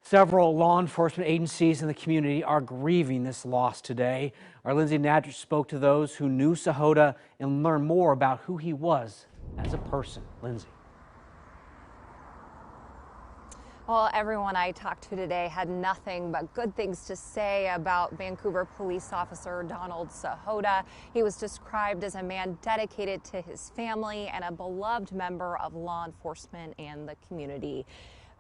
Several law enforcement agencies in the community are grieving this loss today. Our Lindsay Nadrich spoke to those who knew Sahota and learned more about who he was as a person. Lindsay. Well, everyone I talked to today had nothing but good things to say about Vancouver police officer Donald Sahota. He was described as a man dedicated to his family and a beloved member of law enforcement and the community.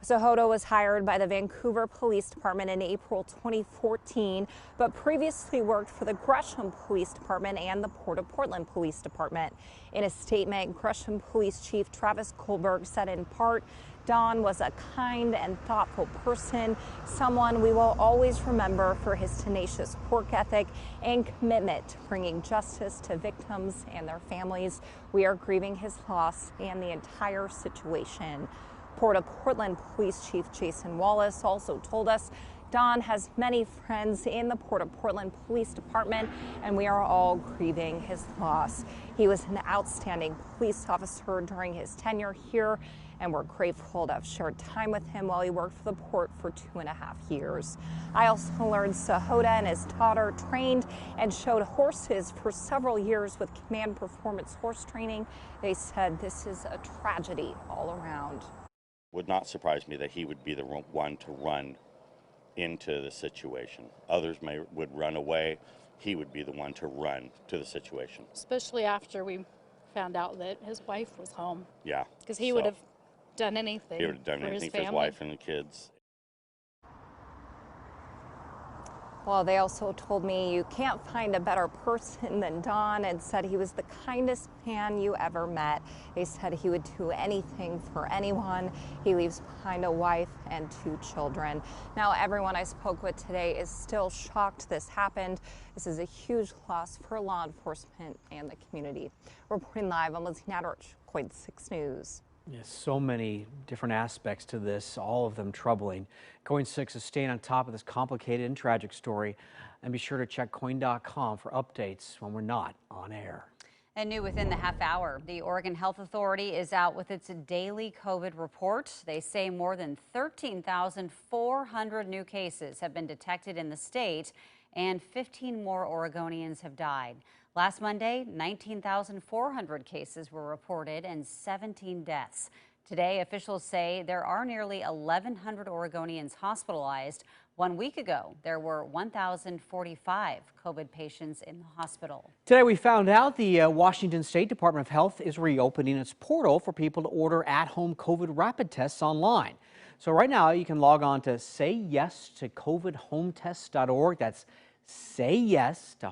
Sahota was hired by the Vancouver Police Department in April 2014, but previously worked for the Gresham Police Department and the Port of Portland Police Department. In a statement, Gresham Police Chief Travis Kohlberg said in part, Don was a kind and thoughtful person, someone we will always remember for his tenacious work ethic and commitment to bringing justice to victims and their families. We are grieving his loss and the entire situation. Port of Portland Police Chief Jason Wallace also told us Don has many friends in the Port of Portland Police Department, and we are all grieving his loss. He was an outstanding police officer during his tenure here, and we're grateful to have shared time with him while he worked for the port for 2.5 years. I also learned Sahota and his daughter trained and showed horses for several years with Command Performance Horse Training. They said this is a tragedy all around. Would not surprise me that he would be the one to run into the situation. Others would run away. He would be the one to run to the situation. Especially after we found out that his wife was home. Yeah. Because he would have done anything. He would have done anything for his wife and the kids. Well, they also told me you can't find a better person than Don, and said he was the kindest man you ever met. They said he would do anything for anyone. He leaves behind a wife and 2 children. Now, everyone I spoke with today is still shocked this happened. This is a huge loss for law enforcement and the community. Reporting live, I'm Lindsay Nadrich, KOIN 6 News. Yes, so many different aspects to this, all of them troubling. KOIN 6 is staying on top of this complicated and tragic story, and be sure to check KOIN.com for updates when we're not on air. And new within the half hour, the Oregon Health Authority is out with its daily COVID report. They say more than 13,400 new cases have been detected in the state, and 15 more Oregonians have died. Last Monday, 19,400 cases were reported and 17 deaths. Today, officials say there are nearly 1,100 Oregonians hospitalized. 1 week ago, there were 1,045 COVID patients in the hospital. Today, we found out the Washington State Department of Health is reopening its portal for people to order at-home COVID rapid tests online. So right now, you can log on to sayyes-to-covidhometest.org. That's say yes to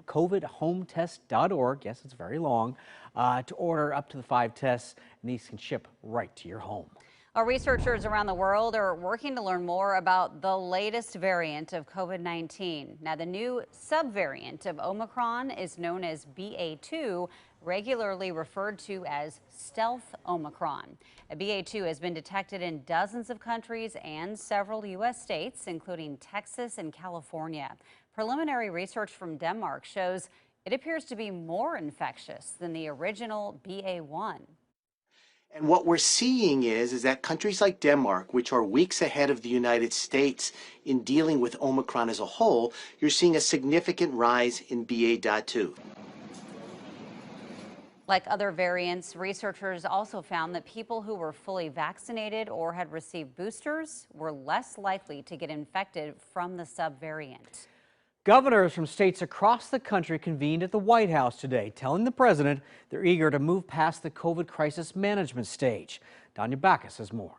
covidhometest.org. Yes, it's very long, to order up to the 5 tests, and these can ship right to your home. Our researchers around the world are working to learn more about the latest variant of COVID-19. Now, the new subvariant of Omicron is known as BA2, regularly referred to as stealth Omicron. BA2 has been detected in dozens of countries and several U.S. states, including Texas and California. Preliminary research from Denmark shows it appears to be more infectious than the original BA1. And what we're seeing is that countries like Denmark, which are weeks ahead of the United States in dealing with Omicron as a whole, you're seeing a significant rise in BA.2. Like other variants, researchers also found that people who were fully vaccinated or had received boosters were less likely to get infected from the subvariant. Governors from states across the country convened at the White House today, telling the president they're eager to move past the COVID crisis management stage. Danya Bacchus has more.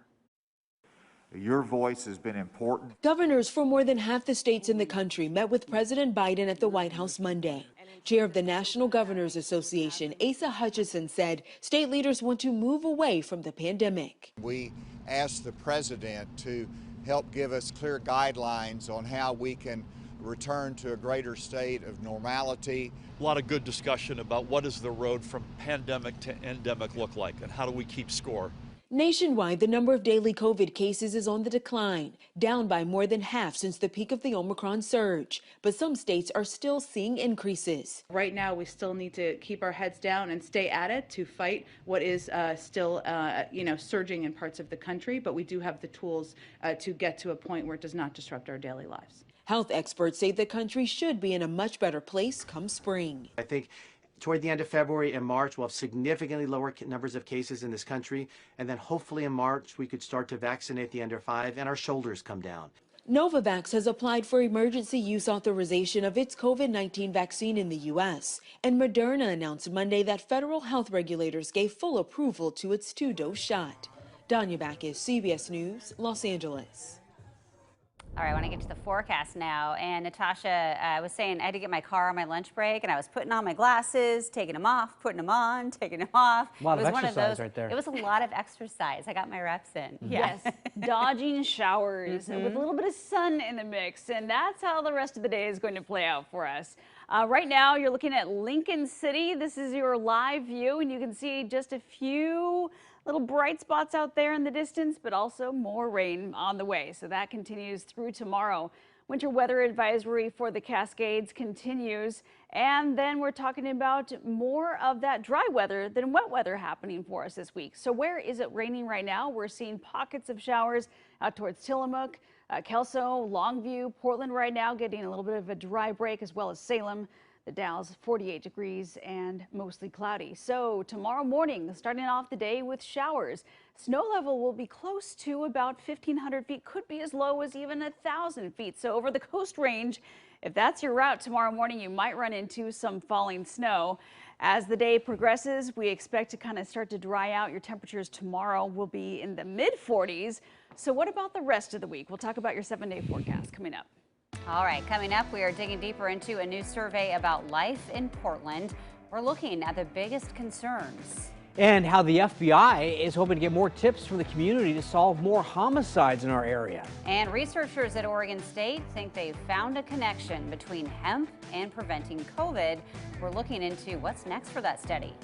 Your voice has been important. Governors from more than half the states in the country met with President Biden at the White House Monday. Chair of the National Governors Association, Asa Hutchinson, said state leaders want to move away from the pandemic. We asked the president to help give us clear guidelines on how we can return to a greater state of normality. A lot of good discussion about what does the road from pandemic to endemic look like and how do we keep score. Nationwide, the number of daily COVID cases is on the decline, down by more than half since the peak of the Omicron surge. But some states are still seeing increases. Right now, we still need to keep our heads down and stay at it to fight what is still, surging in parts of the country. But we do have the tools to get to a point where it does not disrupt our daily lives. Health experts say the country should be in a much better place come spring. I think toward the end of February and March, we'll have significantly lower numbers of cases in this country. And then hopefully in March, we could start to vaccinate the under 5 and our shoulders come down. Novavax has applied for emergency use authorization of its COVID-19 vaccine in the U.S. And Moderna announced Monday that federal health regulators gave full approval to its 2-dose shot. Danya Bacchus, CBS News, Los Angeles. All right, I want to get to the forecast now. And Natasha, I was saying I had to get my car on my lunch break, and I was putting on my glasses, taking them off, putting them on, taking them off. A lot it was of one exercise of those, right there. It was a lot of exercise. I got my reps in. Yes, dodging showers with a little bit of sun in the mix, and that's how the rest of the day is going to play out for us. Right now, you're looking at Lincoln City. This is your live view, and you can see just a few little bright spots out there in the distance, but also more rain on the way. So that continues through tomorrow. Winter weather advisory for the Cascades continues. And then we're talking about more of that dry weather than wet weather happening for us this week. So where is it raining right now? We're seeing pockets of showers out towards Tillamook, Kelso, Longview, Portland right now getting a little bit of a dry break, as well as Salem. The Dow's 48 degrees and mostly cloudy. So tomorrow morning, starting off the day with showers. Snow level will be close to about 1,500 feet, could be as low as even 1,000 feet. So over the Coast Range, if that's your route tomorrow morning, you might run into some falling snow. As the day progresses, we expect to kind of start to dry out. Your temperatures tomorrow will be in the mid-40s. So what about the rest of the week? We'll talk about your 7-day forecast coming up. All right, coming up, we are digging deeper into a new survey about life in Portland. We're looking at the biggest concerns. And how the FBI is hoping to get more tips from the community to solve more homicides in our area. And researchers at Oregon State think they've found a connection between hemp and preventing COVID. We're looking into what's next for that study.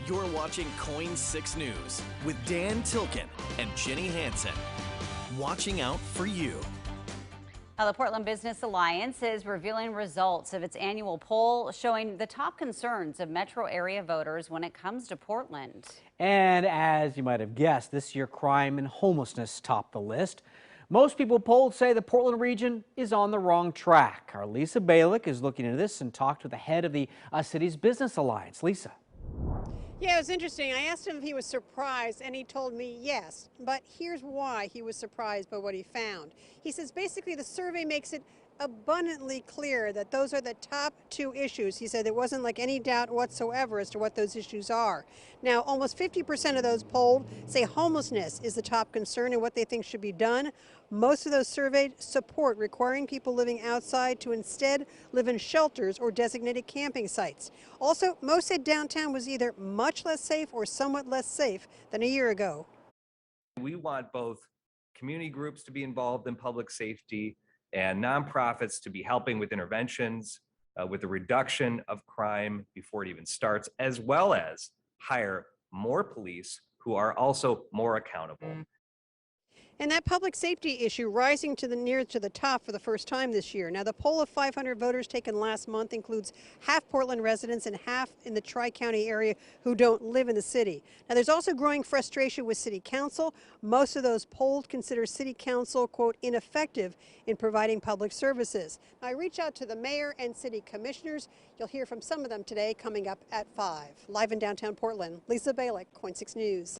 You're watching KOIN 6 News with Dan Tilkin and Jenny Hansen. Watching out for you. Now, the Portland Business Alliance is revealing results of its annual poll showing the top concerns of metro area voters when it comes to Portland. And as you might have guessed, this year crime and homelessness topped the list. Most people polled say the Portland region is on the wrong track. Our Lisa Balick is looking into this and talked with the head of the city's Business Alliance. Lisa. Yeah, it was interesting. I asked him if he was surprised, and he told me yes. But here's why he was surprised by what he found. He says basically the survey makes it abundantly clear that those are the top two issues. He said there wasn't like any doubt whatsoever as to what those issues are. Now, almost 50% of those polled say homelessness is the top concern and what they think should be done. Most of those surveyed support requiring people living outside to instead live in shelters or designated camping sites. Also, most said downtown was either much less safe or somewhat less safe than a year ago. We want both community groups to be involved in public safety and nonprofits to be helping with interventions, with the reduction of crime before it even starts, as well as hire more police who are also more accountable. And that public safety issue rising to the top for the first time this year. Now, the poll of 500 voters taken last month includes half Portland residents and half in the Tri-County area who don't live in the city. Now, there's also growing frustration with City Council. Most of those polled consider City Council, quote, ineffective in providing public services. Now, I reached out to the mayor and city commissioners. You'll hear from some of them today coming up at 5. Live in downtown Portland, Lisa Balick, KOIN 6 News.